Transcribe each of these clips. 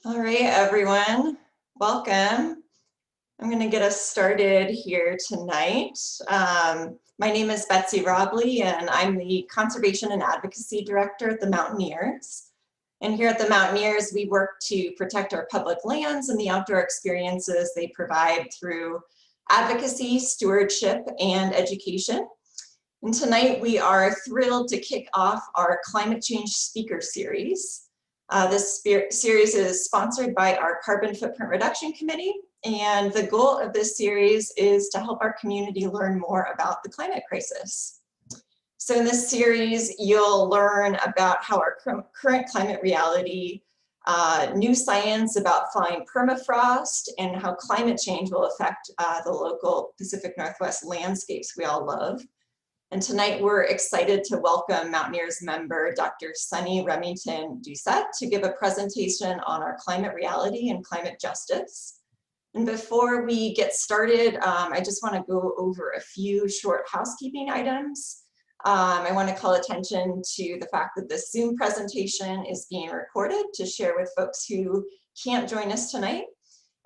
All right, everyone, welcome. I'm going to get us started here tonight. My name is Betsy Robley, and I'm the Conservation and Advocacy Director at the Mountaineers. And here at the Mountaineers, we work to protect our public lands and the outdoor experiences they provide through advocacy, stewardship, and education. And tonight, we are thrilled to kick off our climate change speaker series. This series is sponsored by our Carbon Footprint Reduction Committee, and the goal of this series is to help our community learn more about the climate crisis. So in this series, you'll learn about how our current climate reality, new science about flying permafrost, and how climate change will affect the local Pacific Northwest landscapes we all love. And tonight we're excited to welcome Mountaineers member Dr. Sunny Remington Doucette to give a presentation on our climate reality and climate justice. And before we get started, I just want to go over a few short housekeeping items. I want to call attention to the fact that this Zoom presentation is being recorded to share with folks who can't join us tonight.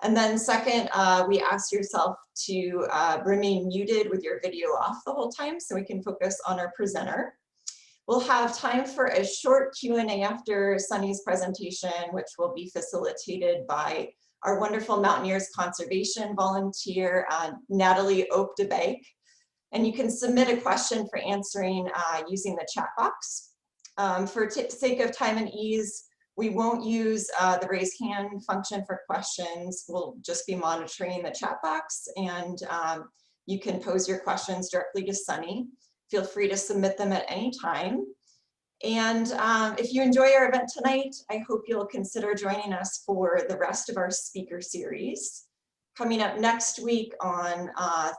And then second, we ask yourself to remain muted with your video off the whole time so we can focus on our presenter. We'll have time for a short Q&A after Sunny's presentation, which will be facilitated by our wonderful Mountaineers conservation volunteer, Natalie Oak-DeBake. And you can submit a question for answering using the chat box. For sake of time and ease, we won't use the raise hand function for questions. We'll just be monitoring the chat box, and you can pose your questions directly to Sunny. Feel free to submit them at any time. And if you enjoy our event tonight, I hope you'll consider joining us for the rest of our speaker series. Coming up next week on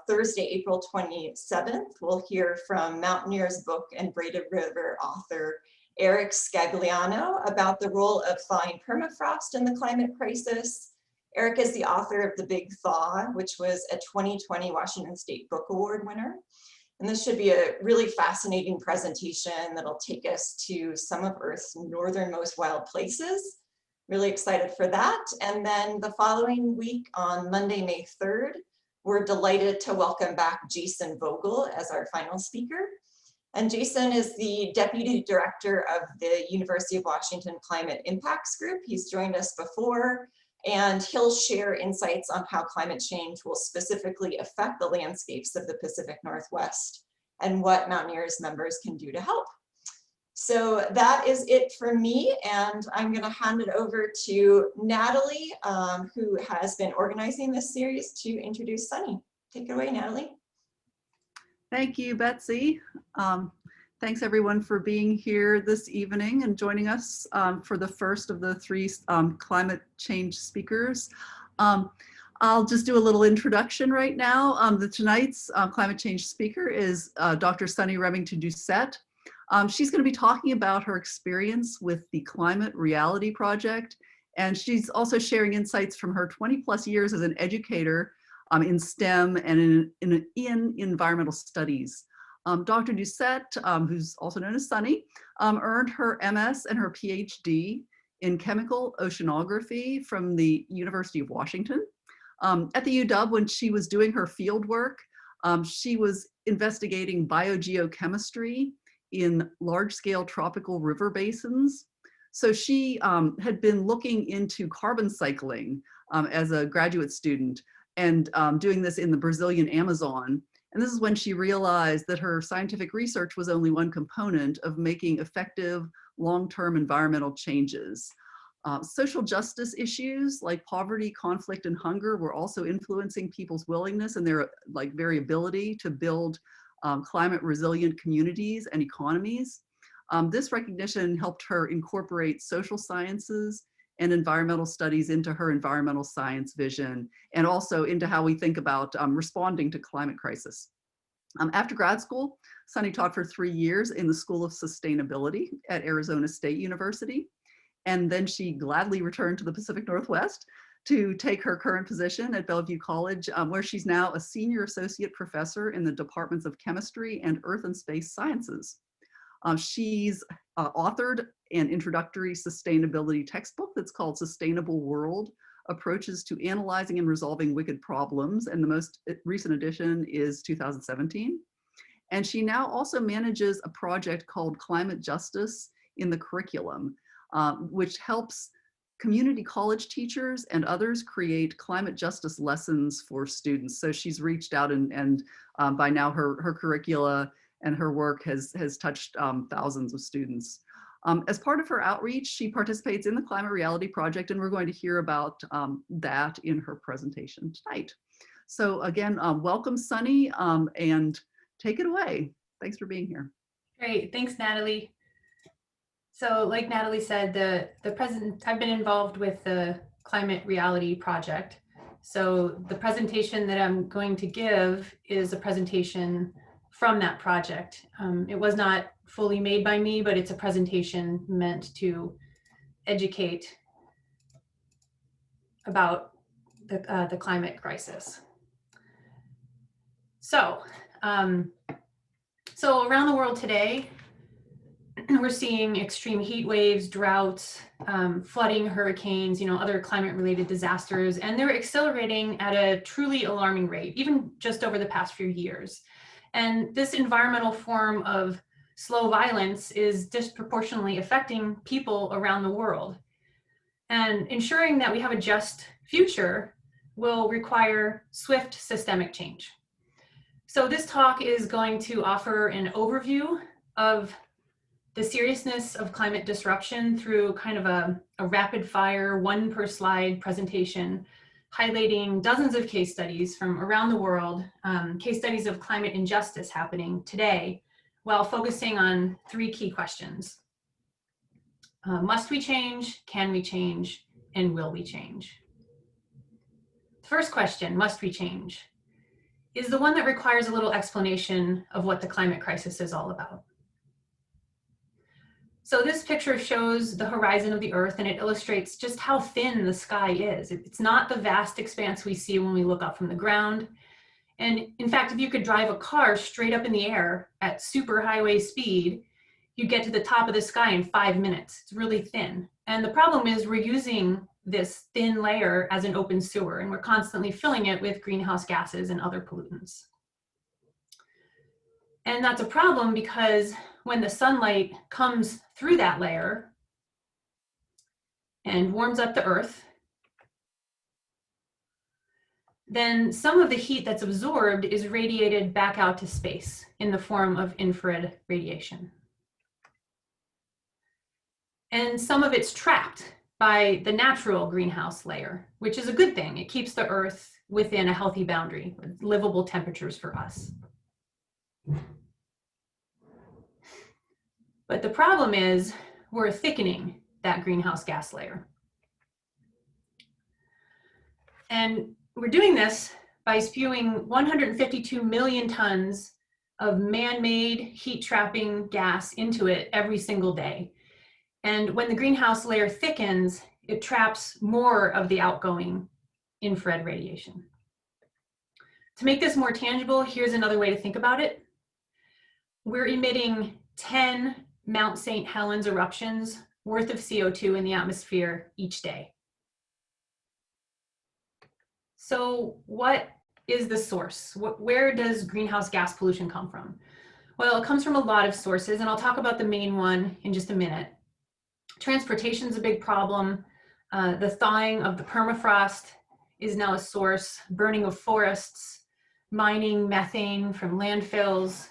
Thursday, April 27th, we'll hear from Mountaineers book and Braided River author Eric Scagliano about the role of thawing permafrost in the climate crisis. Eric is the author of The Big Thaw, which was a 2020 Washington State Book Award winner. And this should be a really fascinating presentation that'll take us to some of Earth's northernmost wild places. Really excited for that. And then the following week on Monday, May 3rd, we're delighted to welcome back Jason Vogel as our final speaker. And Jason is the Deputy Director of the University of Washington Climate Impacts Group. He's joined us before, and he'll share insights on how climate change will specifically affect the landscapes of the Pacific Northwest and what Mountaineers members can do to help. So that is it for me, and I'm going to hand it over to Natalie, who has been organizing this series, to introduce Sunny. Take it away, Natalie. Thank you, Betsy. Thanks everyone for being here this evening and joining us for the first of the three climate change speakers. I'll just do a little introduction right now. Tonight's climate change speaker is Dr. Sunny Remington Doucette. She's going to be talking about her experience with the Climate Reality Project, and she's also sharing insights from her 20+ years as an educator in STEM and in environmental studies. Dr. Doucette, who's also known as Sunny, earned her MS and her PhD in chemical oceanography from the University of Washington. At the UW, when she was doing her field work, she was investigating biogeochemistry in large-scale tropical river basins. So she had been looking into carbon cycling as a graduate student, and doing this in the Brazilian Amazon. And this is when she realized that her scientific research was only one component of making effective long-term environmental changes. Social justice issues like poverty, conflict, and hunger were also influencing people's willingness and their variability to build climate resilient communities and economies. This recognition helped her incorporate social sciences and environmental studies into her environmental science vision, and also into how we think about responding to climate crisis. After grad school, Sunny taught for 3 years in the School of Sustainability at Arizona State University, and then she gladly returned to the Pacific Northwest to take her current position at Bellevue College, where she's now a senior associate professor in the departments of chemistry and earth and space sciences. She's authored an introductory sustainability textbook that's called Sustainable World: Approaches to Analyzing and Resolving Wicked Problems. And the most recent edition is 2017. And she now also manages a project called Climate Justice in the Curriculum, which helps community college teachers and others create climate justice lessons for students. So she's reached out and by now her curricula and her work has touched thousands of students. As part of her outreach, she participates in the Climate Reality Project, and we're going to hear about that in her presentation tonight. So again, welcome, Sunny, and take it away. Thanks for being here. Great, thanks, Natalie. So like Natalie said, I've been involved with the Climate Reality Project. So the presentation that I'm going to give is a presentation from that project. It was not fully made by me, but it's a presentation meant to educate about the climate crisis. So around the world today, we're seeing extreme heat waves, droughts, flooding, hurricanes, other climate-related disasters, and they're accelerating at a truly alarming rate, even just over the past few years. And this environmental form of slow violence is disproportionately affecting people around the world. And ensuring that we have a just future will require swift systemic change. So this talk is going to offer an overview of the seriousness of climate disruption through kind of a rapid fire, one per slide presentation, highlighting dozens of case studies from around the world, case studies of climate injustice happening today, while focusing on three key questions. Must we change? Can we change? And will we change? The first question, must we change, is the one that requires a little explanation of what the climate crisis is all about. So this picture shows the horizon of the Earth, and it illustrates just how thin the sky is. It's not the vast expanse we see when we look up from the ground. And in fact, if you could drive a car straight up in the air at super highway speed, you get to the top of the sky in 5 minutes. It's really thin. And the problem is we're using this thin layer as an open sewer, and we're constantly filling it with greenhouse gases and other pollutants. And that's a problem because when the sunlight comes through that layer and warms up the Earth, then some of the heat that's absorbed is radiated back out to space in the form of infrared radiation. And some of it's trapped by the natural greenhouse layer, which is a good thing. It keeps the Earth within a healthy boundary with livable temperatures for us. But the problem is we're thickening that greenhouse gas layer. And we're doing this by spewing 152 million tons of man-made heat-trapping gas into it every single day. And when the greenhouse layer thickens, it traps more of the outgoing infrared radiation. To make this more tangible, here's another way to think about it. We're emitting 10 Mount St. Helens eruptions worth of CO2 in the atmosphere each day. So what is the source? Where does greenhouse gas pollution come from? Well, it comes from a lot of sources, and I'll talk about the main one in just a minute. Transportation is a big problem. The thawing of the permafrost is now a source, burning of forests, mining methane from landfills,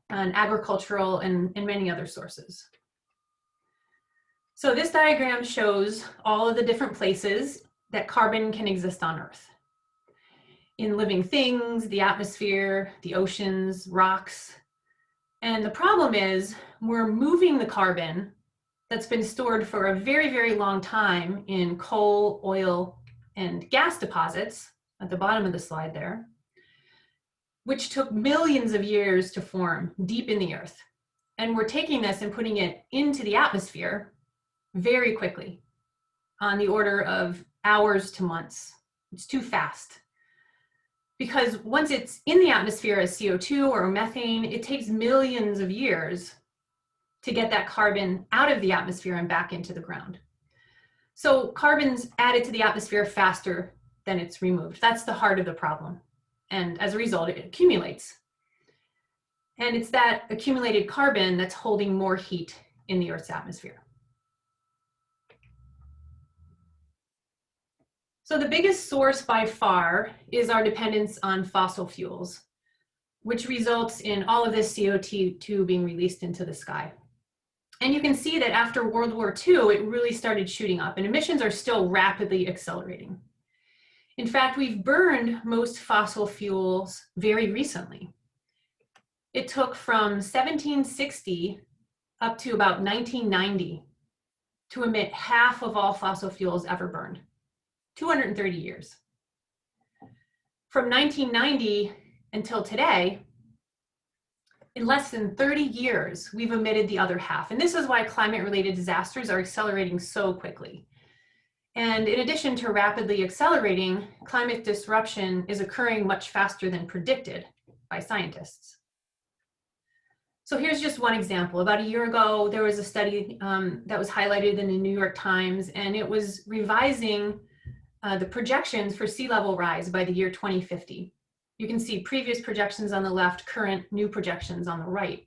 and agricultural and many other sources. So this diagram shows all of the different places that carbon can exist on Earth. In living things, the atmosphere, the oceans, rocks. And the problem is we're moving the carbon that's been stored for a very, very long time in coal, oil, and gas deposits at the bottom of the slide there, which took millions of years to form deep in the Earth. And we're taking this and putting it into the atmosphere very quickly, on the order of hours to months. It's too fast. Because once it's in the atmosphere as CO2 or methane, it takes millions of years to get that carbon out of the atmosphere and back into the ground. So carbon's added to the atmosphere faster than it's removed. That's the heart of the problem. And as a result, it accumulates. And it's that accumulated carbon that's holding more heat in the Earth's atmosphere. So the biggest source by far is our dependence on fossil fuels, which results in all of this CO2 being released into the sky. And you can see that after World War II, it really started shooting up, and emissions are still rapidly accelerating. In fact, we've burned most fossil fuels very recently. It took from 1760 up to about 1990 to emit half of all fossil fuels ever burned, 230 years. From 1990 until today, in less than 30 years, we've emitted the other half. And this is why climate-related disasters are accelerating so quickly. And in addition to rapidly accelerating, climate disruption is occurring much faster than predicted by scientists. So here's just one example. About a year ago, there was a study that was highlighted in the New York Times, and it was revising the projections for sea level rise by the year 2050. You can see previous projections on the left, current new projections on the right.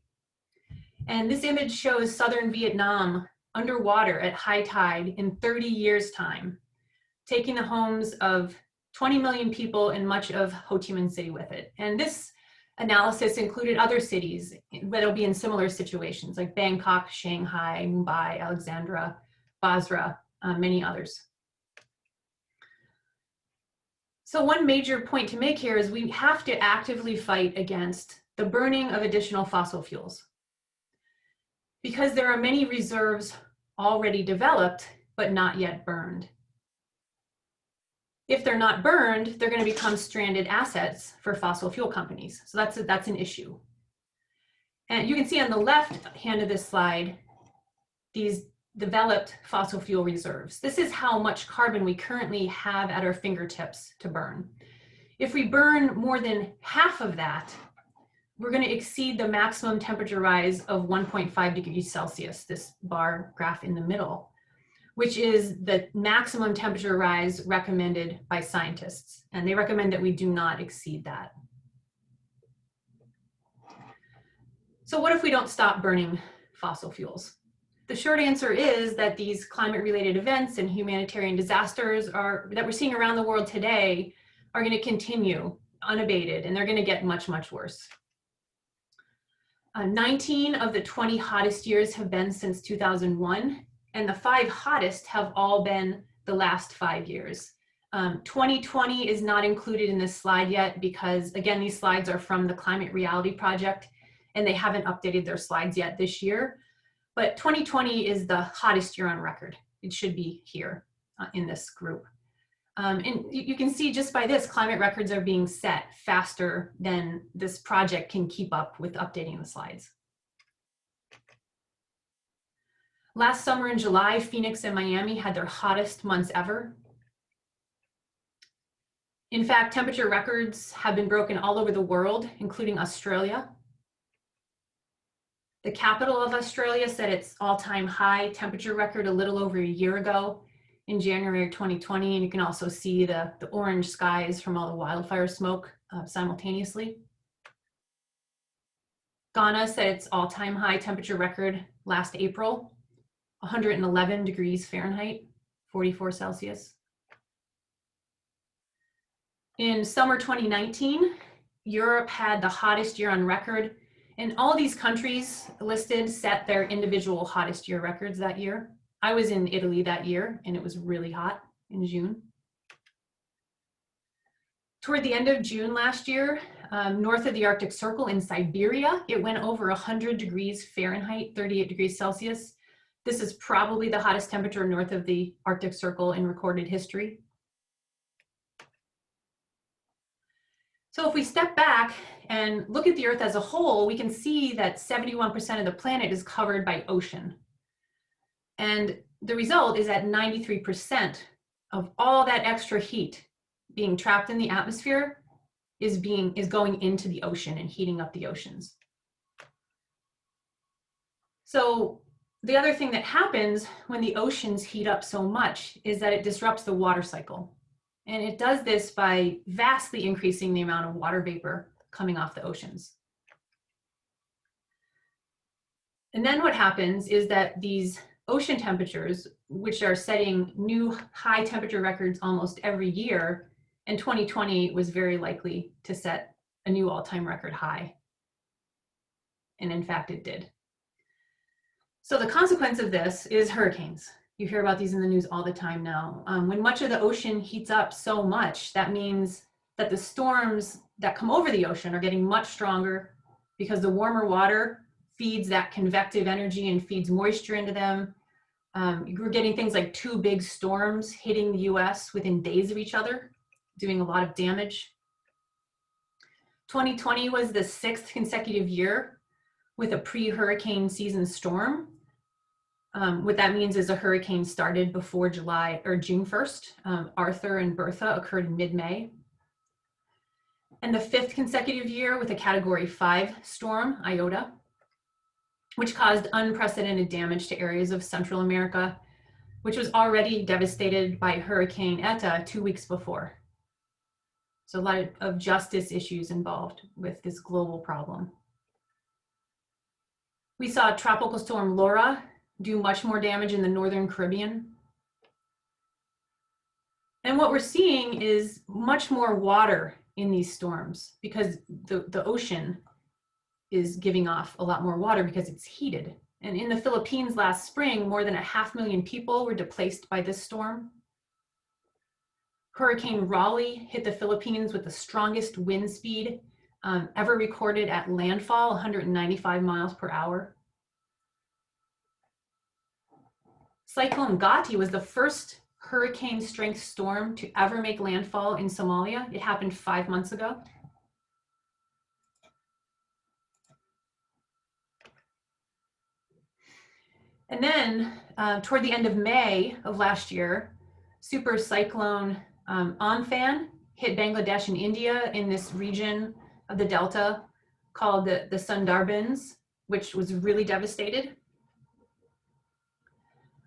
And this image shows southern Vietnam underwater at high tide in 30 years' time, taking the homes of 20 million people and much of Ho Chi Minh City with it. And this analysis included other cities that'll be in similar situations like Bangkok, Shanghai, Mumbai, Alexandria, Basra, many others. So one major point to make here is we have to actively fight against the burning of additional fossil fuels, because there are many reserves already developed, but not yet burned. If they're not burned, they're going to become stranded assets for fossil fuel companies. So that's an issue. And you can see on the left hand of this slide, these developed fossil fuel reserves. This is how much carbon we currently have at our fingertips to burn. If we burn more than half of that, we're going to exceed the maximum temperature rise of 1.5 degrees Celsius, this bar graph in the middle, which is the maximum temperature rise recommended by scientists. And they recommend that we do not exceed that. So what if we don't stop burning fossil fuels? The short answer is that these climate-related events and humanitarian disasters that we're seeing around the world today are going to continue unabated, and they're going to get much, much worse. 19 of the 20 hottest years have been since 2001, and the 5 hottest have all been the last 5 years. 2020 is not included in this slide yet because, again, these slides are from the Climate Reality Project, and they haven't updated their slides yet this year. But 2020 is the hottest year on record. It should be here in this group. And you can see just by this, climate records are being set faster than this project can keep up with updating the slides. Last summer in July, Phoenix and Miami had their hottest months ever. In fact, temperature records have been broken all over the world, including Australia. The capital of Australia set its all-time high temperature record a little over a year ago in January 2020, and you can also see the orange skies from all the wildfire smoke simultaneously. Ghana set its all-time high temperature record last April, 111 degrees Fahrenheit, 44 Celsius. In summer 2019, Europe had the hottest year on record, and all these countries listed set their individual hottest year records that year. I was in Italy that year, and it was really hot in June. Toward the end of June last year, north of the Arctic Circle in Siberia, it went over 100 degrees Fahrenheit, 38 degrees Celsius. This is probably the hottest temperature north of the Arctic Circle in recorded history. So if we step back and look at the Earth as a whole, we can see that 71% of the planet is covered by ocean. And the result is that 93% of all that extra heat being trapped in the atmosphere is going into the ocean and heating up the oceans. So the other thing that happens when the oceans heat up so much is that it disrupts the water cycle. And it does this by vastly increasing the amount of water vapor coming off the oceans. And then what happens is that these ocean temperatures, which are setting new high temperature records almost every year, and 2020 was very likely to set a new all-time record high. And in fact, it did. So the consequence of this is hurricanes. You hear about these in the news all the time now. When much of the ocean heats up so much, that means that the storms that come over the ocean are getting much stronger because the warmer water feeds that convective energy and feeds moisture into them. We're getting things like 2 big storms hitting the US within days of each other, doing a lot of damage. 2020 was the 6th consecutive year with a pre-hurricane season storm. What that means is a hurricane started before July or June 1st. Arthur and Bertha occurred in mid-May. And the 5th consecutive year with a Category 5 storm, Iota, which caused unprecedented damage to areas of Central America, which was already devastated by Hurricane Eta 2 weeks before. So a lot of justice issues involved with this global problem. We saw Tropical Storm Laura do much more damage in the Northern Caribbean. And what we're seeing is much more water in these storms because the ocean is giving off a lot more water because it's heated. And in the Philippines last spring, more than 500,000 people were displaced by this storm. Hurricane Raleigh hit the Philippines with the strongest wind speed ever recorded at landfall, 195 miles per hour. Cyclone Gati was the first hurricane strength storm to ever make landfall in Somalia. It happened 5 months ago. And then toward the end of May of last year, super cyclone Amphan hit Bangladesh and India in this region of the Delta called the Sundarbans, which was really devastated.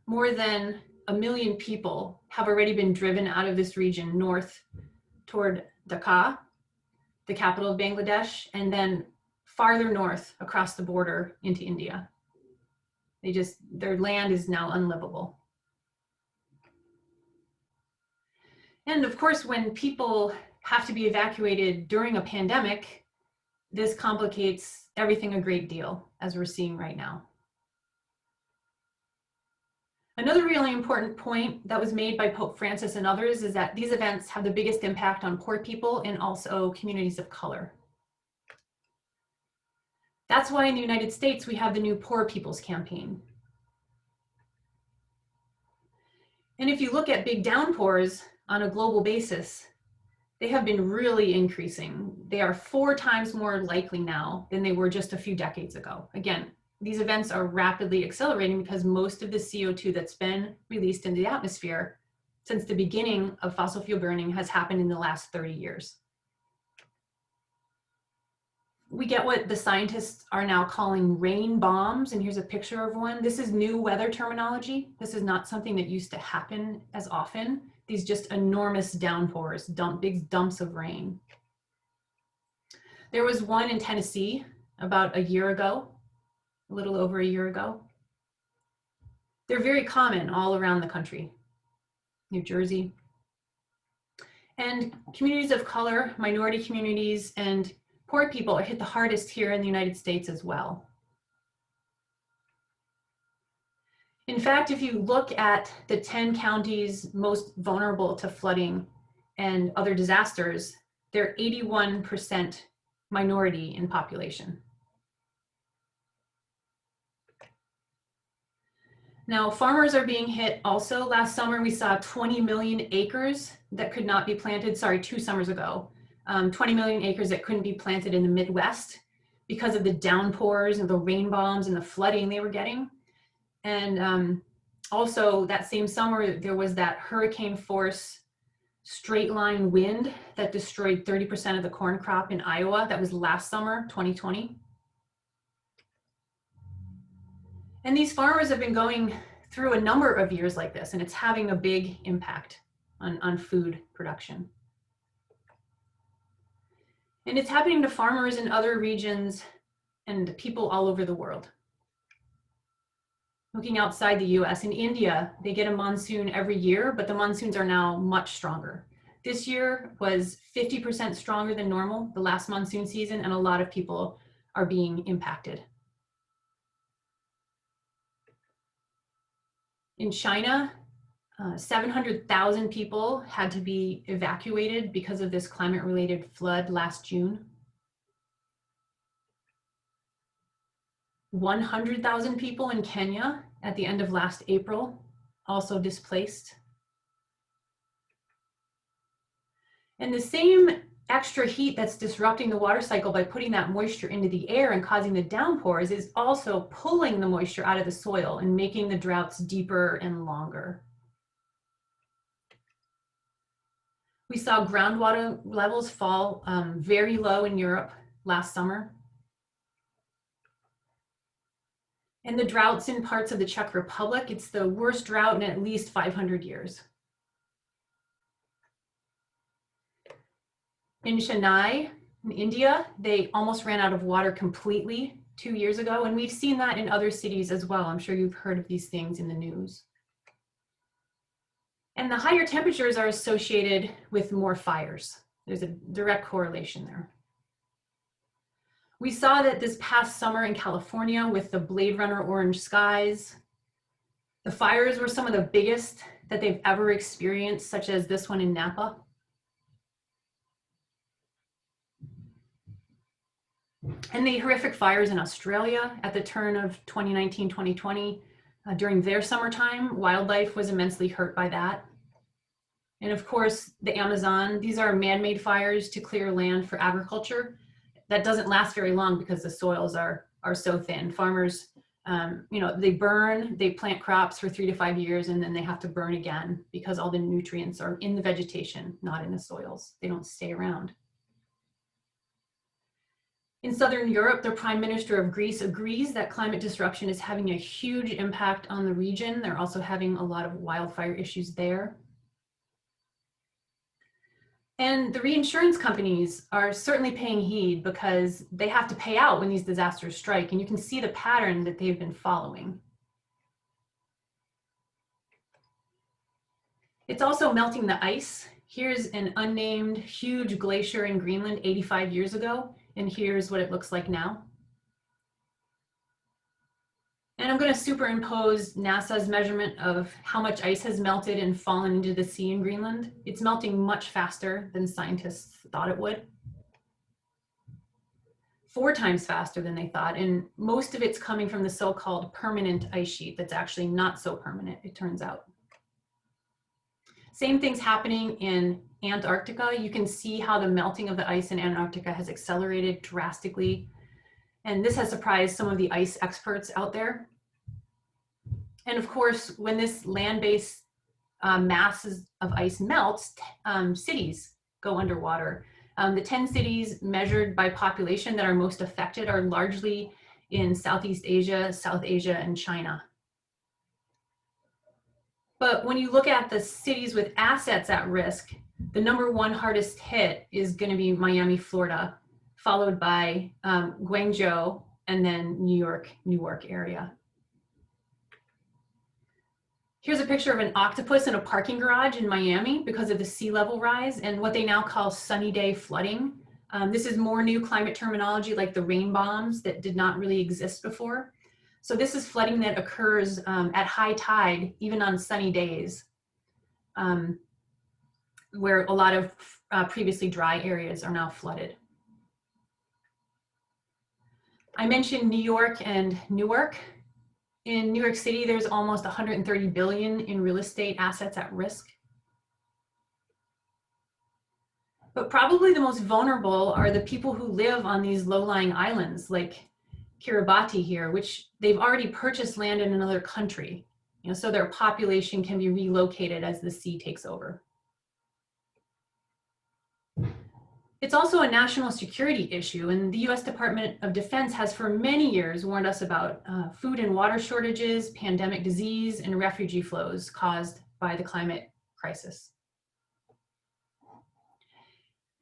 More than 1 million people have already been driven out of this region north toward Dhaka, the capital of Bangladesh, and then farther north across the border into India. Their land is now unlivable. And of course, when people have to be evacuated during a pandemic, this complicates everything a great deal, as we're seeing right now. Another really important point that was made by Pope Francis and others is that these events have the biggest impact on poor people and also communities of color. That's why in the United States, we have the new Poor People's Campaign. And if you look at big downpours on a global basis, they have been really increasing. They are 4 times more likely now than they were just a few decades ago. Again, these events are rapidly accelerating because most of the CO2 that's been released into the atmosphere since the beginning of fossil fuel burning has happened in the last 30 years. We get what the scientists are now calling rain bombs, and here's a picture of one. This is new weather terminology. This is not something that used to happen as often. These just enormous downpours, big dumps of rain. There was one in Tennessee about a year ago, a little over a year ago. They're very common all around the country, New Jersey. And communities of color, minority communities, and poor people are hit the hardest here in the United States as well. In fact, if you look at the 10 counties most vulnerable to flooding and other disasters, they're 81% minority in population. Now, farmers are being hit also. Last summer, we saw 20 million acres that could not be planted, 2 summers ago. 20 million acres that couldn't be planted in the Midwest because of the downpours and the rain bombs and the flooding they were getting. And also that same summer, there was that hurricane force straight line wind that destroyed 30% of the corn crop in Iowa. That was last summer, 2020. And these farmers have been going through a number of years like this, and it's having a big impact on food production. And it's happening to farmers in other regions and people all over the world. Looking outside the US, in India, they get a monsoon every year, but the monsoons are now much stronger. This year was 50% stronger than normal, the last monsoon season, and a lot of people are being impacted. In China, 700,000 people had to be evacuated because of this climate-related flood last June. 100,000 people in Kenya at the end of last April, also displaced. And the same extra heat that's disrupting the water cycle by putting that moisture into the air and causing the downpours is also pulling the moisture out of the soil and making the droughts deeper and longer. We saw groundwater levels fall very low in Europe last summer. And the droughts in parts of the Czech Republic, it's the worst drought in at least 500 years. In Chennai, in India, they almost ran out of water completely 2 years ago, and we've seen that in other cities as well. I'm sure you've heard of these things in the news. And the higher temperatures are associated with more fires. There's a direct correlation there. We saw that this past summer in California with the Blade Runner orange skies. The fires were some of the biggest that they've ever experienced, such as this one in Napa. And the horrific fires in Australia at the turn of 2019-2020, during their summertime, wildlife was immensely hurt by that. And of course, the Amazon, these are man-made fires to clear land for agriculture. That doesn't last very long because the soils are so thin. Farmers, they burn, they plant crops for 3 to 5 years, and then they have to burn again because all the nutrients are in the vegetation, not in the soils. They don't stay around. In Southern Europe, the Prime Minister of Greece agrees that climate disruption is having a huge impact on the region. They're also having a lot of wildfire issues there. And the reinsurance companies are certainly paying heed because they have to pay out when these disasters strike, and you can see the pattern that they've been following. It's also melting the ice. Here's an unnamed huge glacier in Greenland 85 years ago. And here's what it looks like now. And I'm going to superimpose NASA's measurement of how much ice has melted and fallen into the sea in Greenland. It's melting much faster than scientists thought it would. 4 times faster than they thought. And most of it's coming from the so-called permanent ice sheet that's actually not so permanent, it turns out. Same thing's happening in Antarctica. You can see how the melting of the ice in Antarctica has accelerated drastically. And this has surprised some of the ice experts out there. And of course, when this land-based masses of ice melts, cities go underwater. The 10 cities measured by population that are most affected are largely in Southeast Asia, South Asia, and China. But when you look at the cities with assets at risk, the #1 hardest hit is going to be Miami, Florida, followed by Guangzhou, and then Newark area. Here's a picture of an octopus in a parking garage in Miami because of the sea level rise and what they now call sunny day flooding. This is more new climate terminology like the rain bombs that did not really exist before. So this is flooding that occurs at high tide, even on sunny days, where a lot of previously dry areas are now flooded. I mentioned New York and Newark. In New York City, there's almost 130 billion in real estate assets at risk. But probably the most vulnerable are the people who live on these low-lying islands like Kiribati here, which they've already purchased land in another country, so their population can be relocated as the sea takes over. It's also a national security issue, and the US Department of Defense has for many years warned us about food and water shortages, pandemic disease, and refugee flows caused by the climate crisis.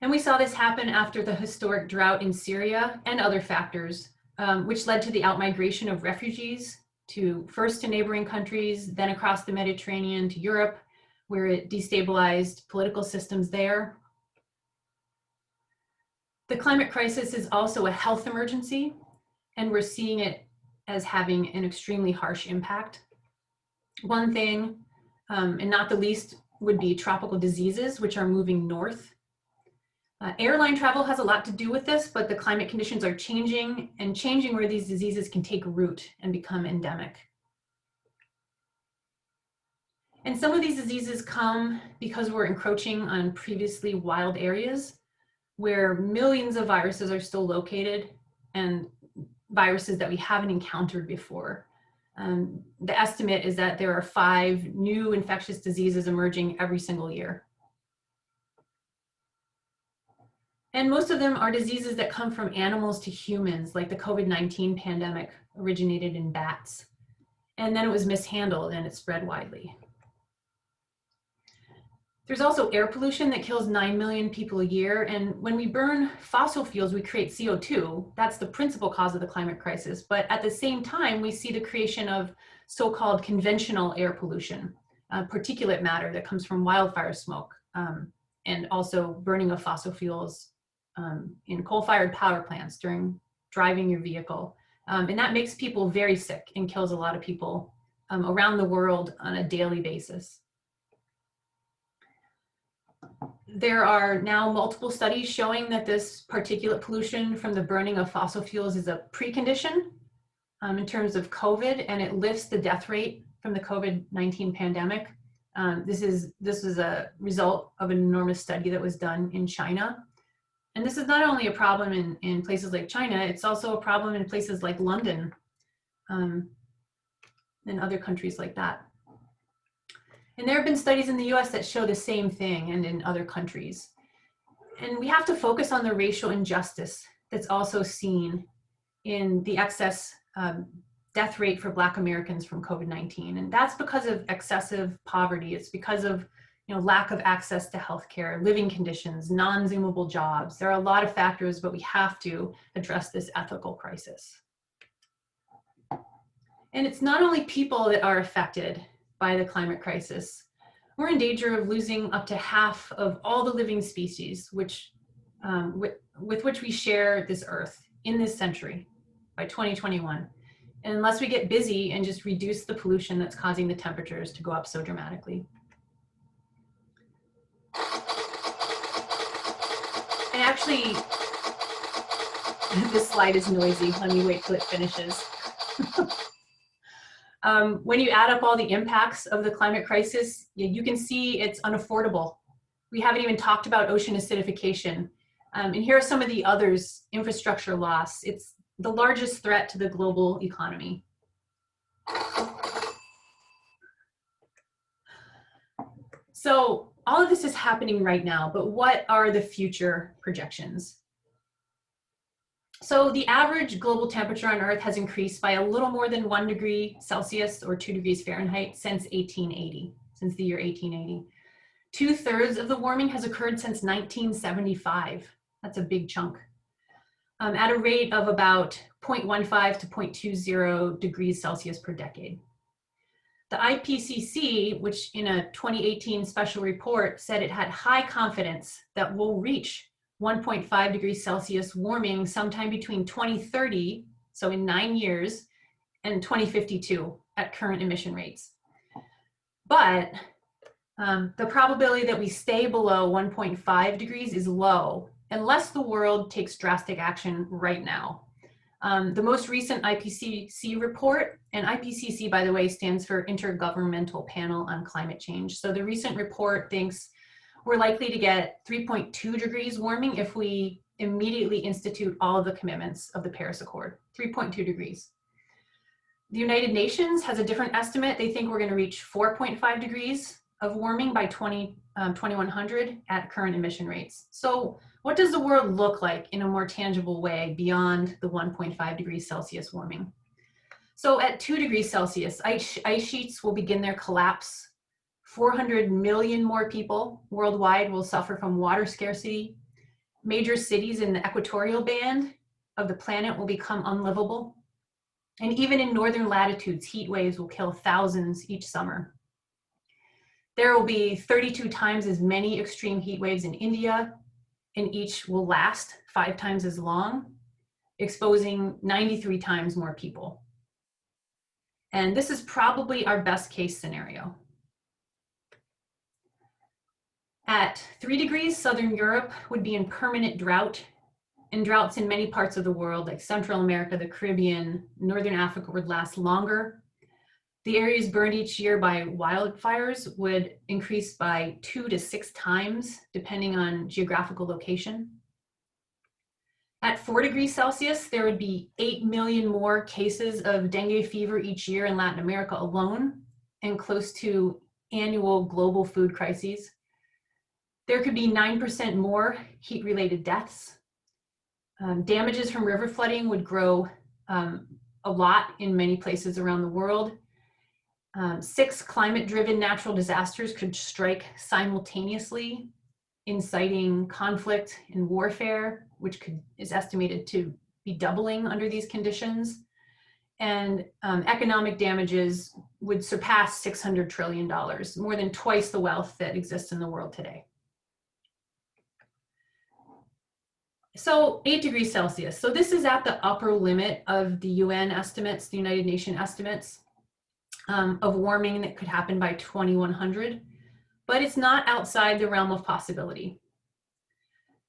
And we saw this happen after the historic drought in Syria and other factors, which led to the outmigration of refugees first to neighboring countries, then across the Mediterranean to Europe, where it destabilized political systems there. The climate crisis is also a health emergency, and we're seeing it as having an extremely harsh impact. One thing, and not the least, would be tropical diseases, which are moving north. Airline travel has a lot to do with this, but the climate conditions are changing where these diseases can take root and become endemic. And some of these diseases come because we're encroaching on previously wild areas where millions of viruses are still located, and viruses that we haven't encountered before. The estimate is that there are 5 new infectious diseases emerging every single year. And most of them are diseases that come from animals to humans, like the COVID-19 pandemic originated in bats. And then it was mishandled and it spread widely. There's also air pollution that kills 9 million people a year. And when we burn fossil fuels, we create CO2. That's the principal cause of the climate crisis. But at the same time, we see the creation of so-called conventional air pollution, particulate matter that comes from wildfire smoke, and also burning of fossil fuels in coal-fired power plants during driving your vehicle. And that makes people very sick and kills a lot of people around the world on a daily basis. There are now multiple studies showing that this particulate pollution from the burning of fossil fuels is a precondition in terms of COVID, and it lifts the death rate from the COVID-19 pandemic. This is a result of an enormous study that was done in China. And this is not only a problem in places like China, it's also a problem in places like London and other countries like that. And there have been studies in the US that show the same thing, and in other countries. And we have to focus on the racial injustice that's also seen in the excess death rate for Black Americans from COVID-19. And that's because of excessive poverty. It's because of lack of access to healthcare, living conditions, non-zoomable jobs. There are a lot of factors, but we have to address this ethical crisis. And it's not only people that are affected by the climate crisis. We're in danger of losing up to half of all the living species with which we share this earth in this century by 2021. And unless we get busy and just reduce the pollution that's causing the temperatures to go up so dramatically. And actually, this slide is noisy. Let me wait till it finishes. When you add up all the impacts of the climate crisis, you can see it's unaffordable. We haven't even talked about ocean acidification. And here are some of the others: infrastructure loss. It's the largest threat to the global economy. So all of this is happening right now, but what are the future projections? So the average global temperature on Earth has increased by a little more than 1 degree Celsius or 2 degrees Fahrenheit since the year 1880. 2/3 of the warming has occurred since 1975. That's a big chunk. At a rate of about 0.15 to 0.20 degrees Celsius per decade. The IPCC, which in a 2018 special report said it had high confidence that we'll reach 1.5 degrees Celsius warming sometime between 2030, so in 9 years, and 2052 at current emission rates. But the probability that we stay below 1.5 degrees is low unless the world takes drastic action right now. The most recent IPCC report, and IPCC, by the way, stands for Intergovernmental Panel on Climate Change. So the recent report thinks we're likely to get 3.2 degrees warming if we immediately institute all of the commitments of the Paris Accord, 3.2 degrees. The United Nations has a different estimate. They think we're going to reach 4.5 degrees of warming by 2100 at current emission rates. So what does the world look like in a more tangible way beyond the 1.5 degrees Celsius warming? So at 2 degrees Celsius, ice sheets will begin their collapse. 400 million more people worldwide will suffer from water scarcity. Major cities in the equatorial band of the planet will become unlivable. And even in northern latitudes, heat waves will kill thousands each summer. There will be 32 times as many extreme heat waves in India, and each will last 5 times as long, exposing 93 times more people. And this is probably our best case scenario. At 3 degrees, Southern Europe would be in permanent drought, and droughts in many parts of the world, like Central America, the Caribbean, Northern Africa, would last longer. The areas burned each year by wildfires would increase by 2 to 6 times, depending on geographical location. At 4 degrees Celsius, there would be 8 million more cases of dengue fever each year in Latin America alone, and close to annual global food crises. There could be 9% more heat-related deaths. Damages from river flooding would grow a lot in many places around the world. 6 climate-driven natural disasters could strike simultaneously, inciting conflict and warfare, which is estimated to be doubling under these conditions. And economic damages would surpass $600 trillion, more than twice the wealth that exists in the world today. So 8 degrees Celsius. So this is at the upper limit of the UN estimates, the United Nations estimates of warming that could happen by 2100, but it's not outside the realm of possibility.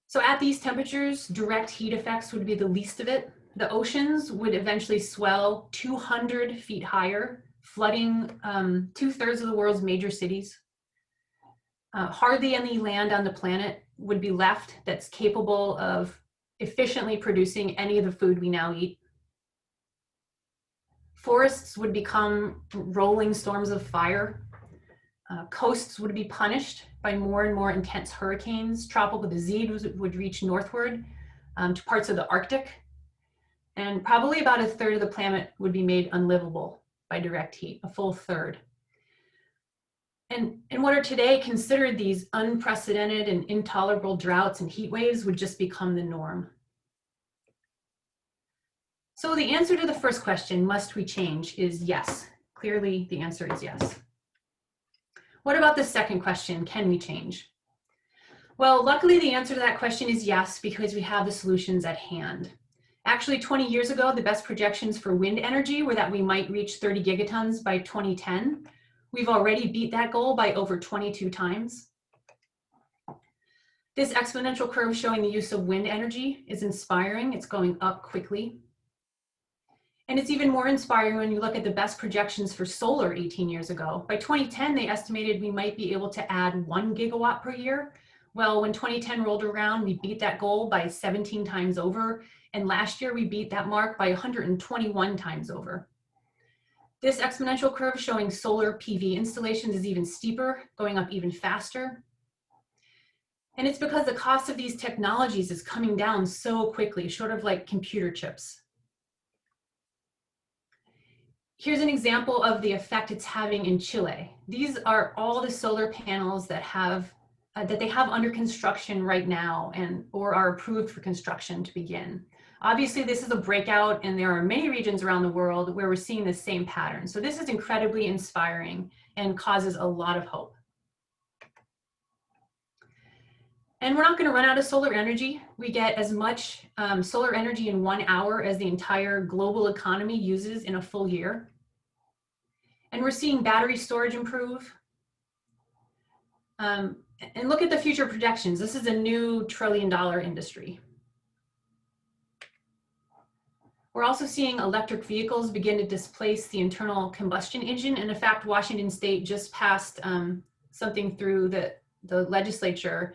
So at these temperatures, direct heat effects would be the least of it. The oceans would eventually swell 200 feet higher, flooding 2/3 of the world's major cities. Hardly any land on the planet would be left that's capable of efficiently producing any of the food we now eat. Forests would become rolling storms of fire. Coasts would be punished by more and more intense hurricanes. Tropical disease would reach northward to parts of the Arctic. And probably about 1/3 of the planet would be made unlivable by direct heat, a full third. And what are today considered these unprecedented and intolerable droughts and heat waves would just become the norm. So the answer to the first question, must we change, is yes. Clearly, the answer is yes. What about the second question, can we change? Well, luckily the answer to that question is yes, because we have the solutions at hand. Actually, 20 years ago, the best projections for wind energy were that we might reach 30 gigatons by 2010. We've already beat that goal by over 22 times. This exponential curve showing the use of wind energy is inspiring. It's going up quickly. And it's even more inspiring when you look at the best projections for solar 18 years ago. By 2010, they estimated we might be able to add 1 gigawatt per year. Well, when 2010 rolled around, we beat that goal by 17 times over. And last year, we beat that mark by 121 times over. This exponential curve showing solar PV installations is even steeper, going up even faster. And it's because the cost of these technologies is coming down so quickly, sort of like computer chips. Here's an example of the effect it's having in Chile. These are all the solar panels that they have under construction right now or are approved for construction to begin. Obviously, this is a breakout, and there are many regions around the world where we're seeing the same pattern. So this is incredibly inspiring and causes a lot of hope. And we're not going to run out of solar energy. We get as much solar energy in 1 hour as the entire global economy uses in a full year. And we're seeing battery storage improve. And look at the future projections. This is a new $1 trillion industry. We're also seeing electric vehicles begin to displace the internal combustion engine. And in fact, Washington State just passed something through the legislature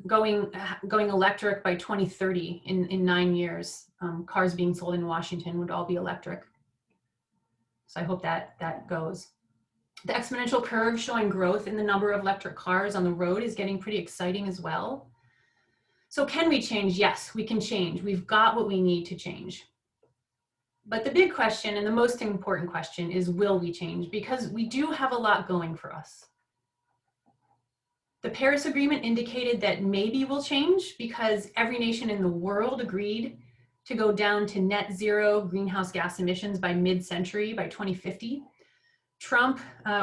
going electric by 2030 in 9 years. Cars being sold in Washington would all be electric. So I hope that goes. The exponential curve showing growth in the number of electric cars on the road is getting pretty exciting as well. So can we change? Yes, we can change. We've got what we need to change. But the big question, and the most important question, is will we change? Because we do have a lot going for us. The Paris Agreement indicated that maybe we'll change because every nation in the world agreed to go down to net zero greenhouse gas emissions by mid-century, by 2050. Trump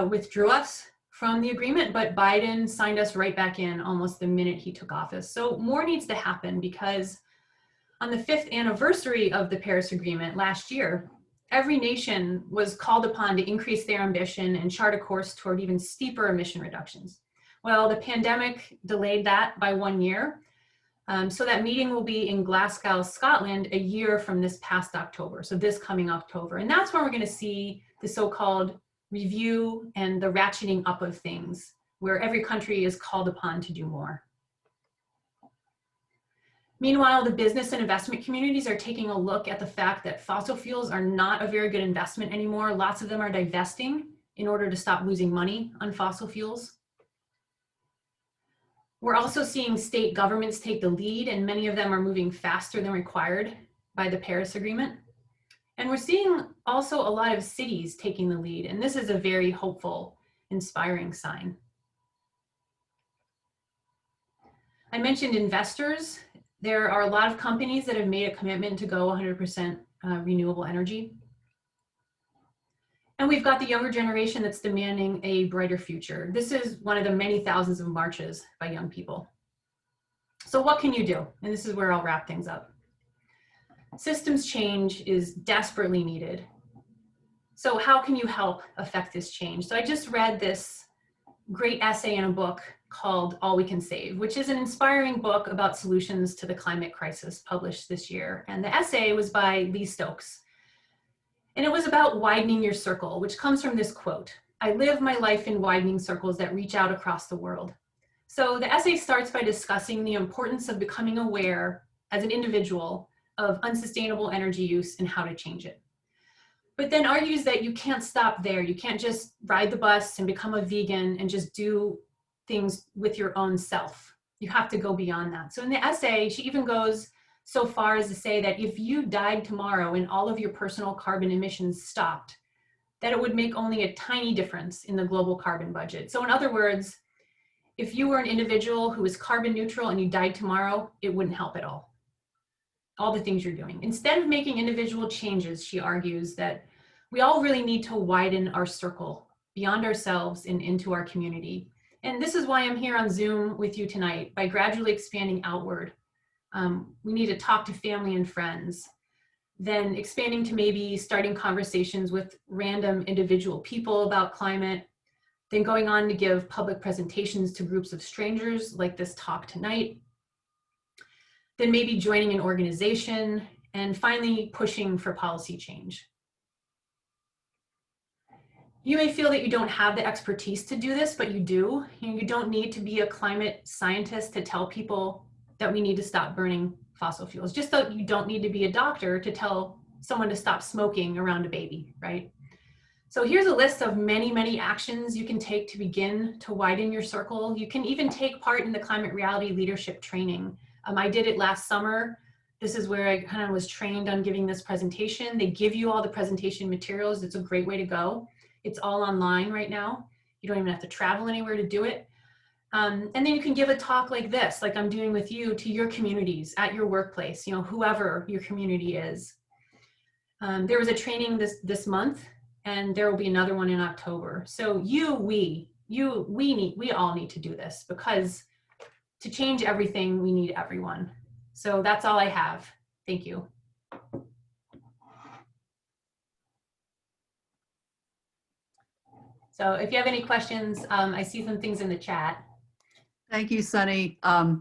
withdrew us from the agreement, but Biden signed us right back in almost the minute he took office. So more needs to happen, because on the 5th anniversary of the Paris Agreement last year, every nation was called upon to increase their ambition and chart a course toward even steeper emission reductions. Well, the pandemic delayed that by 1 year. So that meeting will be in Glasgow, Scotland, a year from this past October. So this coming October. And that's when we're going to see the so-called review and the ratcheting up of things, where every country is called upon to do more. Meanwhile, the business and investment communities are taking a look at the fact that fossil fuels are not a very good investment anymore. Lots of them are divesting in order to stop losing money on fossil fuels. We're also seeing state governments take the lead, and many of them are moving faster than required by the Paris Agreement. And we're seeing also a lot of cities taking the lead, and this is a very hopeful, inspiring sign. I mentioned investors. There are a lot of companies that have made a commitment to go 100% renewable energy. And we've got the younger generation that's demanding a brighter future. This is one of the many thousands of marches by young people. So what can you do? And this is where I'll wrap things up. Systems change is desperately needed. So how can you help affect this change? So I just read this great essay in a book called All We Can Save, which is an inspiring book about solutions to the climate crisis published this year. And the essay was by Lee Stokes. And it was about widening your circle, which comes from this quote: "I live my life in widening circles that reach out across the world." So the essay starts by discussing the importance of becoming aware as an individual of unsustainable energy use and how to change it. But then argues that you can't stop there. You can't just ride the bus and become a vegan and just do things with your own self. You have to go beyond that. So in the essay, she even goes so far as to say that if you died tomorrow and all of your personal carbon emissions stopped, that it would make only a tiny difference in the global carbon budget. So in other words, if you were an individual who was carbon neutral and you died tomorrow, it wouldn't help at all the things you're doing. Instead of making individual changes, she argues that we all really need to widen our circle beyond ourselves and into our community. And this is why I'm here on Zoom with you tonight, by gradually expanding outward. We need to talk to family and friends, then expanding to maybe starting conversations with random individual people about climate, then going on to give public presentations to groups of strangers like this talk tonight, then maybe joining an organization, and finally pushing for policy change. You may feel that you don't have the expertise to do this, but you do. You don't need to be a climate scientist to tell people that we need to stop burning fossil fuels. Just so you don't need to be a doctor to tell someone to stop smoking around a baby, right? So here's a list of many, many actions you can take to begin to widen your circle. You can even take part in the Climate Reality Leadership Training. I did it last summer. This is where I kind of was trained on giving this presentation. They give you all the presentation materials. It's a great way to go. It's all online right now. You don't even have to travel anywhere to do it. And then you can give a talk like this, like I'm doing with you, to your communities, at your workplace, you know, whoever your community is. There was a training this month, and there will be another one in October. So we all need to do this, because to change everything, we need everyone. So that's all I have. Thank you. So if you have any questions, I see some things in the chat. Thank you, Sunny.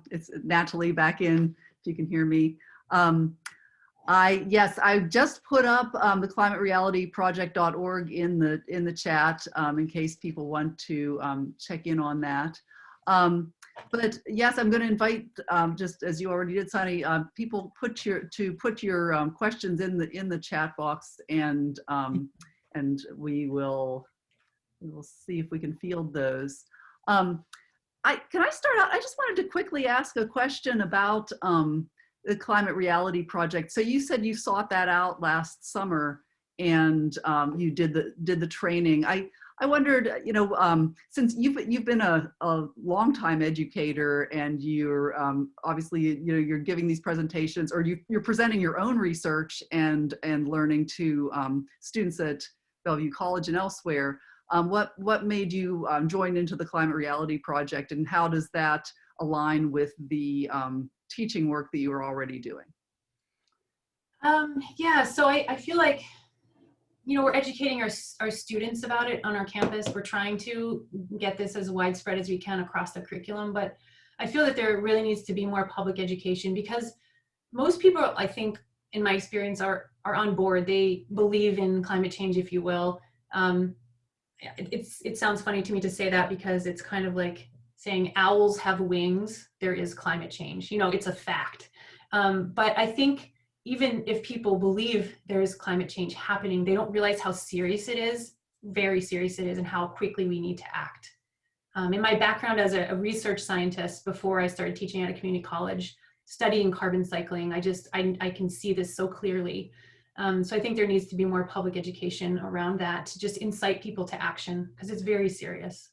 It's Natalie back in, if you can hear me. Yes, I just put up the climaterealityproject.org in the chat in case people want to check in on that. But yes, I'm going to invite, just as you already did, Sunny, people put your questions in the chat box, and we will We'll see if we can field those. Can I start out? I just wanted to quickly ask a question about the Climate Reality Project. So you said you sought that out last summer, and you did the training. I wondered, since you've been a longtime educator, and you're obviously you're giving these presentations, or you're presenting your own research and learning to students at Bellevue College and elsewhere. What made you join into the Climate Reality Project, and how does that align with the teaching work that you were already doing? Yeah, so I feel like, we're educating our students about it on our campus. We're trying to get this as widespread as we can across the curriculum, but I feel that there really needs to be more public education, because most people, I think, in my experience, are on board. They believe in climate change, if you will. It sounds funny to me to say that, because it's kind of like saying owls have wings, there is climate change. It's a fact. But I think even if people believe there is climate change happening, they don't realize how serious it is, very serious it is, and how quickly we need to act. In my background as a research scientist, before I started teaching at a community college, studying carbon cycling, I can see this so clearly. So I think there needs to be more public education around that, to just incite people to action, because it's very serious.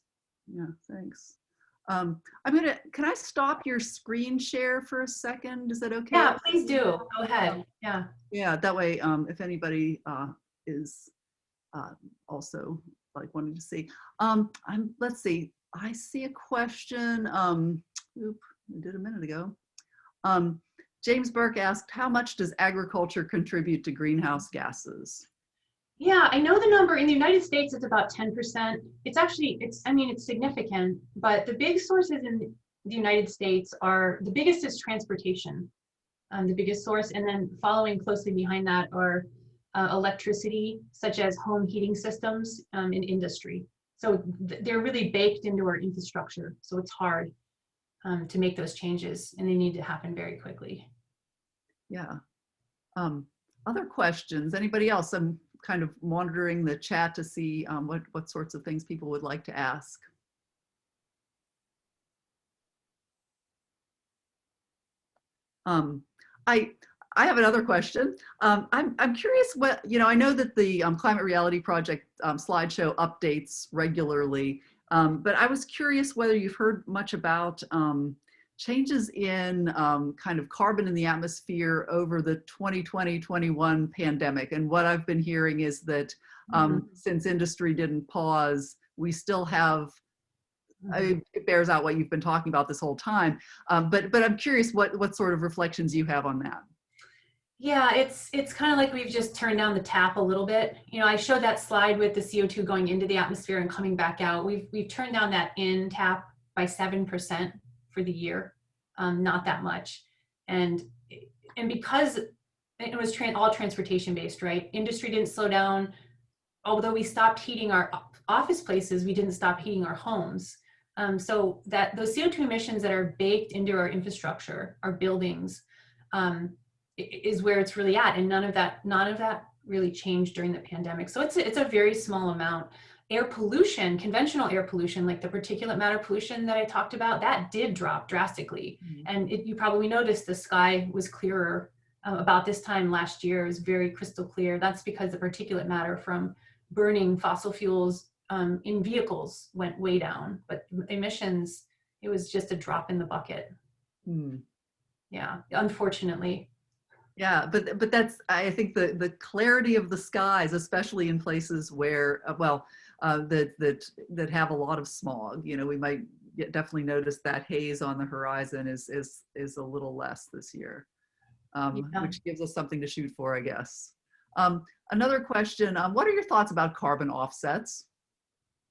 Yeah, thanks. Can I stop your screen share for a second? Is that okay? Yeah, please do. Go ahead. Yeah. Yeah, that way, if anybody is also wanting to see. Let's see, I see a question. I did a minute ago. James Burke asked, how much does agriculture contribute to greenhouse gases? Yeah, I know the number in the United States, it's about 10%. It's significant, but the big sources in the United States the biggest is transportation, the biggest source. And then following closely behind that are electricity, such as home heating systems, in industry. So they're really baked into our infrastructure. So it's hard to make those changes, and they need to happen very quickly. Yeah. Other questions? Anybody else? I'm kind of monitoring the chat to see what sorts of things people would like to ask. I have another question. I'm curious what, I know that the Climate Reality Project slideshow updates regularly, but I was curious whether you've heard much about changes in kind of carbon in the atmosphere over the 2020-21 pandemic. And what I've been hearing is that since industry didn't pause, we still have, it bears out what you've been talking about this whole time. But I'm curious what sort of reflections you have on that. Yeah, it's kind of like we've just turned down the tap a little bit. I showed that slide with the CO2 going into the atmosphere and coming back out. We've turned down that in tap by 7% for the year, not that much. And because it was all transportation based, right? Industry didn't slow down. Although we stopped heating our office places, we didn't stop heating our homes. So that those CO2 emissions that are baked into our infrastructure, our buildings, is where it's really at. And none of that really changed during the pandemic. So it's a very small amount. Air pollution, conventional air pollution, like the particulate matter pollution that I talked about, that did drop drastically. And you probably noticed the sky was clearer about this time last year. It was very crystal clear. That's because the particulate matter from burning fossil fuels in vehicles went way down, but emissions, it was just a drop in the bucket. Yeah, unfortunately. Yeah, but that's, I think the clarity of the skies, especially in places where, that have a lot of smog, we might definitely notice that haze on the horizon is a little less this year, which gives us something to shoot for, I guess. Another question, what are your thoughts about carbon offsets?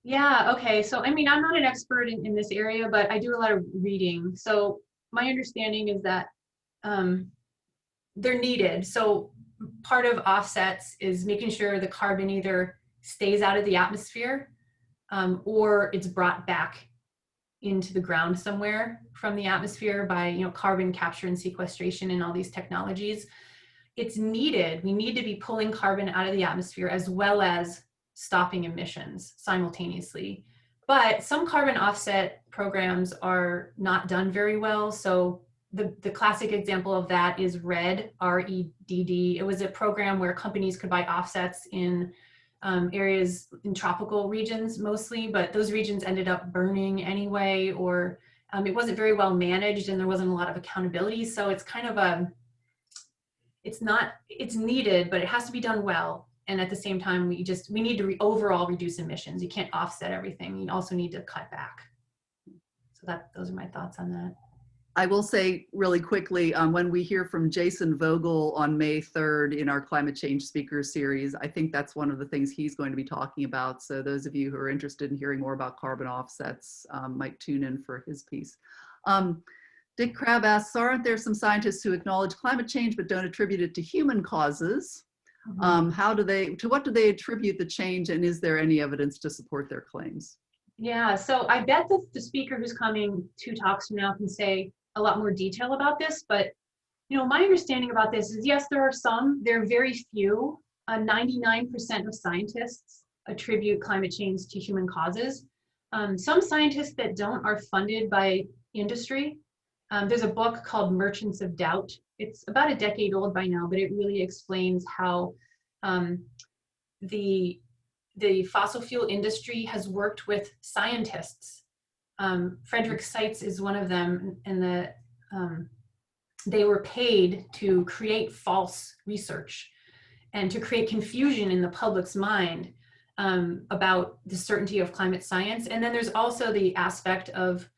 Yeah, okay, so I'm not an expert in this area, but I do a lot of reading. So my understanding is that they're needed. So part of offsets is making sure the carbon either stays out of the atmosphere or it's brought back into the ground somewhere from the atmosphere by carbon capture and sequestration and all these technologies. It's needed. We need to be pulling carbon out of the atmosphere as well as stopping emissions simultaneously. But some carbon offset programs are not done very well. So the classic example of that is REDD, R-E-D-D. It was a program where companies could buy offsets in areas in tropical regions mostly, but those regions ended up burning anyway, or it wasn't very well managed and there wasn't a lot of accountability. So it's kind of it's needed, but it has to be done well. And at the same time, we need to overall reduce emissions. You can't offset everything. You also need to cut back. So those are my thoughts on that. I will say really quickly, when we hear from Jason Vogel on May 3rd in our climate change speaker series, I think that's one of the things he's going to be talking about. So those of you who are interested in hearing more about carbon offsets might tune in for his piece. Dick Crabb asks, aren't there some scientists who acknowledge climate change but don't attribute it to human causes? Mm-hmm. To what do they attribute the change, and is there any evidence to support their claims? Yeah, so I bet the speaker who's coming 2 talks from now can say a lot more detail about this, but my understanding about this is, yes, there are very few. 99% of scientists attribute climate change to human causes. Some scientists that don't are funded by industry. There's a book called Merchants of Doubt. It's about a decade old by now, but it really explains how the fossil fuel industry has worked with scientists. Frederick Seitz is one of them, and they were paid to create false research and to create confusion in the public's mind about the certainty of climate science. And then there's also the aspect of,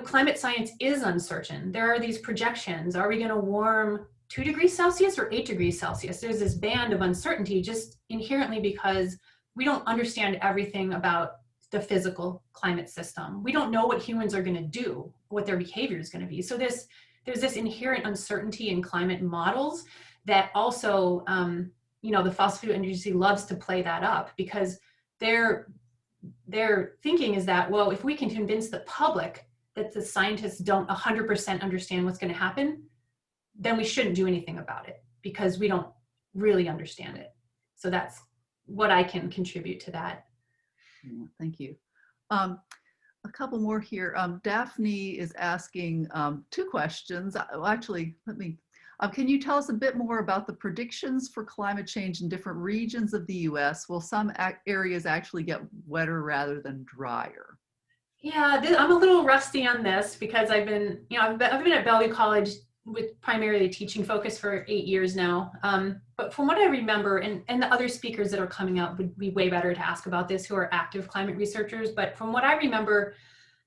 climate science is uncertain. There are these projections. Are we going to warm 2 degrees Celsius or 8 degrees Celsius? There's this band of uncertainty just inherently because we don't understand everything about the physical climate system. We don't know what humans are going to do, what their behavior is going to be. So there's this inherent uncertainty in climate models that also, the fossil fuel industry loves to play that up, because their thinking is that, well, if we can convince the public that the scientists don't 100% understand what's going to happen, then we shouldn't do anything about it because we don't really understand it. So that's what I can contribute to that. Yeah, thank you. A couple more here. Daphne is asking 2 questions. Actually, can you tell us a bit more about the predictions for climate change in different regions of the US? Will some areas actually get wetter rather than drier? Yeah, I'm a little rusty on this because I've been at Bellevue College with primarily a teaching focus for 8 years now. But from what I remember, and the other speakers that are coming up would be way better to ask about this, who are active climate researchers. But from what I remember,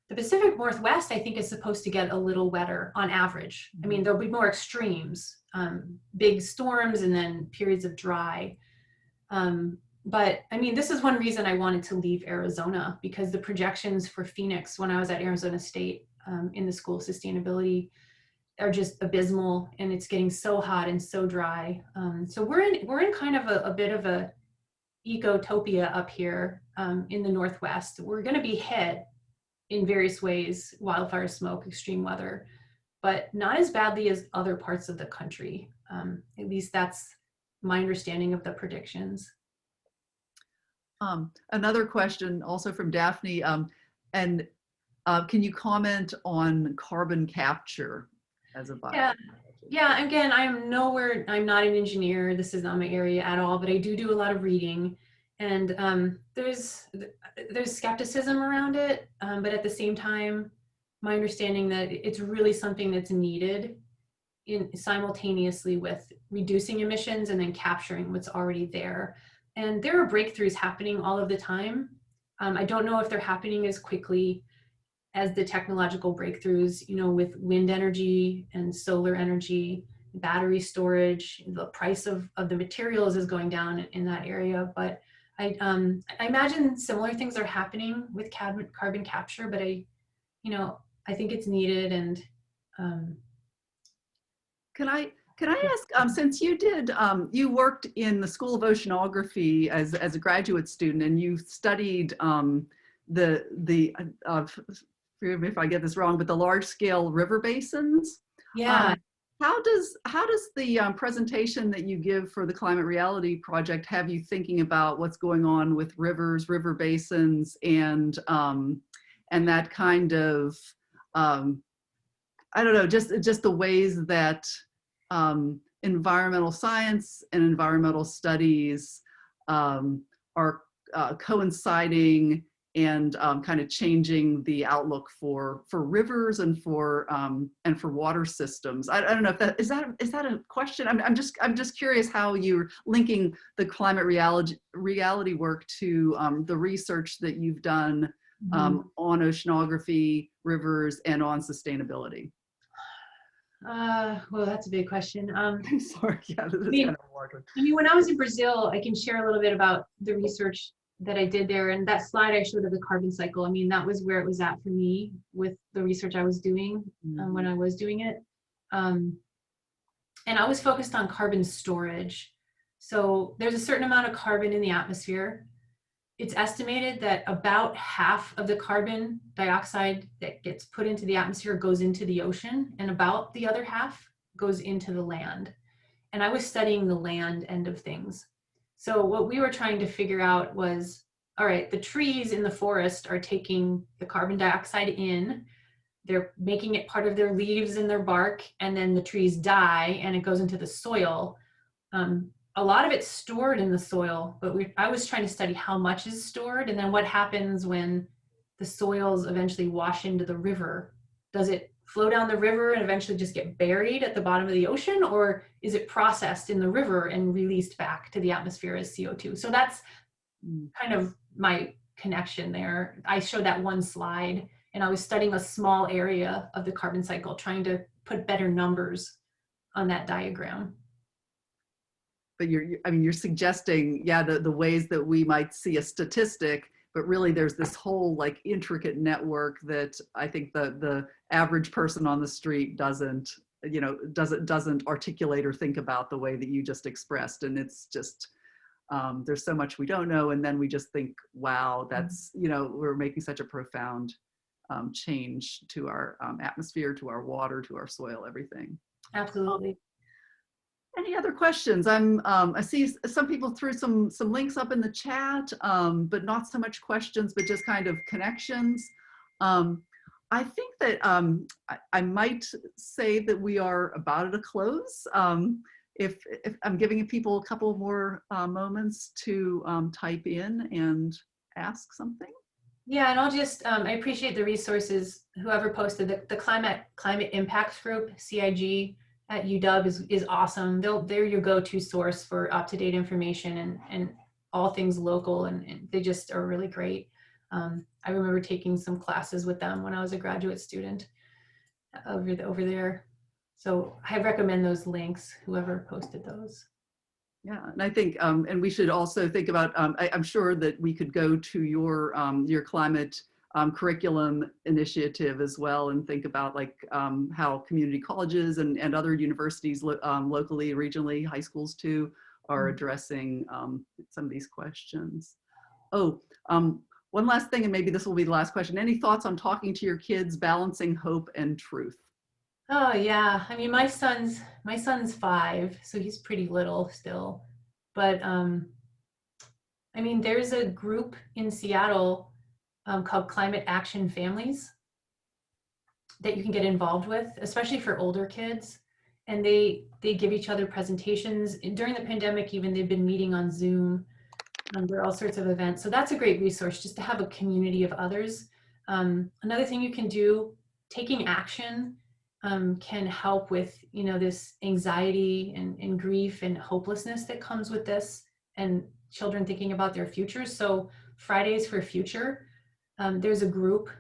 the Pacific Northwest, I think, is supposed to get a little wetter on average. I mean, there'll be more extremes, big storms and then periods of dry. But I mean, this is one reason I wanted to leave Arizona, because the projections for Phoenix when I was at Arizona State in the School of Sustainability are just abysmal, and it's getting so hot and so dry. So we're in kind of a bit of a ecotopia up here in the Northwest. We're going to be hit in various ways: wildfire, smoke, extreme weather, but not as badly as other parts of the country. At least that's my understanding of the predictions. Another question also from Daphne, can you comment on carbon capture as a biologist? Yeah, again, I'm not an engineer. This is not my area at all, but I do a lot of reading, and there's skepticism around it, but at the same time, my understanding that it's really something that's needed simultaneously with reducing emissions and then capturing what's already there. And there are breakthroughs happening all of the time. I don't know if they're happening as quickly as the technological breakthroughs, with wind energy and solar energy, battery storage. The price of the materials is going down in that area. But I imagine similar things are happening with carbon capture, but I think it's needed. And Can I ask, since you worked in the School of Oceanography as a graduate student, and you studied forgive me if I get this wrong, but the large scale river basins? Yeah. How does the presentation that you give for the Climate Reality Project have you thinking about what's going on with rivers, river basins, and that kind of I don't know, just the ways that environmental science and environmental studies are coinciding and kind of changing the outlook for rivers and for water systems. I don't know if that is that a question. I'm just curious how you're linking the climate reality work to the research that you've done on oceanography, rivers, and on sustainability. Well, that's a big question. I'm sorry. Yeah, this is kind of a hard one. I mean, when I was in Brazil, I can share a little bit about the research that I did there. And that slide I showed of the carbon cycle, I mean, that was where it was at for me with the research I was doing when I was doing it. And I was focused on carbon storage. So there's a certain amount of carbon in the atmosphere. It's estimated that about half of the carbon dioxide that gets put into the atmosphere goes into the ocean, and about the other half goes into the land. And I was studying the land end of things. So what we were trying to figure out was, all right, the trees in the forest are taking the carbon dioxide in, they're making it part of their leaves and their bark, and then the trees die and it goes into the soil. A lot of it's stored in the soil, but I was trying to study how much is stored, and then what happens when the soils eventually wash into the river. Does it flow down the river and eventually just get buried at the bottom of the ocean, or is it processed in the river and released back to the atmosphere as CO2? So that's kind of my connection there. I showed that one slide, and I was studying a small area of the carbon cycle, trying to put better numbers on that diagram. But you're suggesting, yeah, the ways that we might see a statistic, but really there's this whole like intricate network that I think the average person on the street doesn't articulate or think about the way that you just expressed. And it's just, there's so much we don't know. And then we just think, wow, that's, we're making such a profound change to our atmosphere, to our water, to our soil, everything. Absolutely. Any other questions? I see some people threw some links up in the chat, but not so much questions, but just kind of connections. I think that I might say that we are about at a close. If I'm giving people a couple more moments to type in and ask something. Yeah, and I'll just, I appreciate the resources, whoever posted the Climate Impacts Group, CIG, at UW is awesome. They're your go-to source for up-to-date information and all things local, and they just are really great. I remember taking some classes with them when I was a graduate student over there. So I recommend those links, whoever posted those. Yeah, and I think, and we should also think about, I'm sure that we could go to your climate curriculum initiative as well, and think about like how community colleges and other universities locally, regionally, high schools too, are addressing some of these questions. Oh, one last thing, and maybe this will be the last question. Any thoughts on talking to your kids, balancing hope and truth? Oh yeah, I mean, my son's 5, so he's pretty little still. But I mean, there's a group in Seattle called Climate Action Families that you can get involved with, especially for older kids. And they give each other presentations. During the pandemic, even they've been meeting on Zoom. There are all sorts of events. So that's a great resource, just to have a community of others. Another thing you can do, taking action can help with, this anxiety and grief and hopelessness that comes with this, and children thinking about their futures. So Fridays for Future, there's a group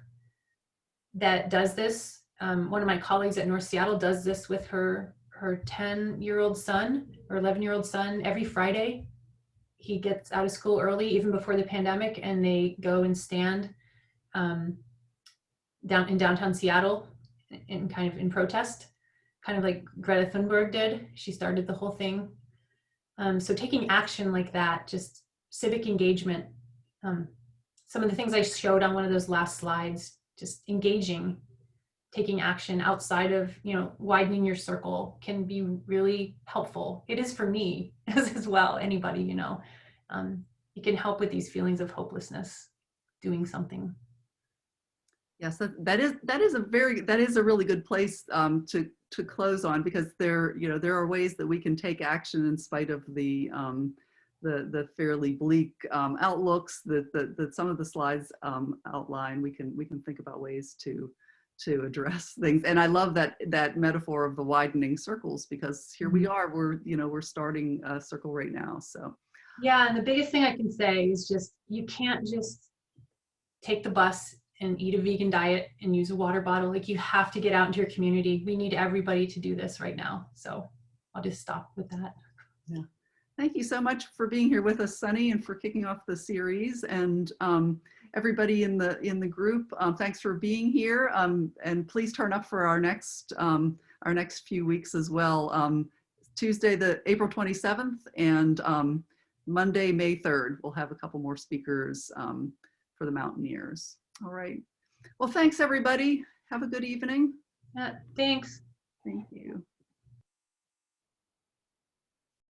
that does this. One of my colleagues at North Seattle does this with her 10-year-old son or 11-year-old son. Every Friday, he gets out of school early, even before the pandemic, and they go and stand down in downtown Seattle in kind of in protest, kind of like Greta Thunberg did. She started the whole thing. So taking action like that, just civic engagement. Some of the things I showed on one of those last slides, just engaging taking action outside of, widening your circle can be really helpful. It is for me as well, anybody, it can help with these feelings of hopelessness, doing something. Yes, that is a really good place to close on, because there are ways that we can take action in spite of the fairly bleak outlooks that some of the slides outline. We can think about ways to address things. And I love that metaphor of the widening circles, because here we are, we're starting a circle right now. So yeah, and the biggest thing I can say is just, you can't just take the bus and eat a vegan diet and use a water bottle. Like, you have to get out into your community. We need everybody to do this right now. So I'll just stop with that. Yeah. Thank you so much for being here with us, Sunny, and for kicking off the series. And everybody in the group, thanks for being here. And please turn up for our next few weeks as well. Tuesday, April 27th, and Monday, May 3rd. We'll have a couple more speakers for the Mountaineers. All right. Well, thanks, everybody. Have a good evening. Thanks. Thank you.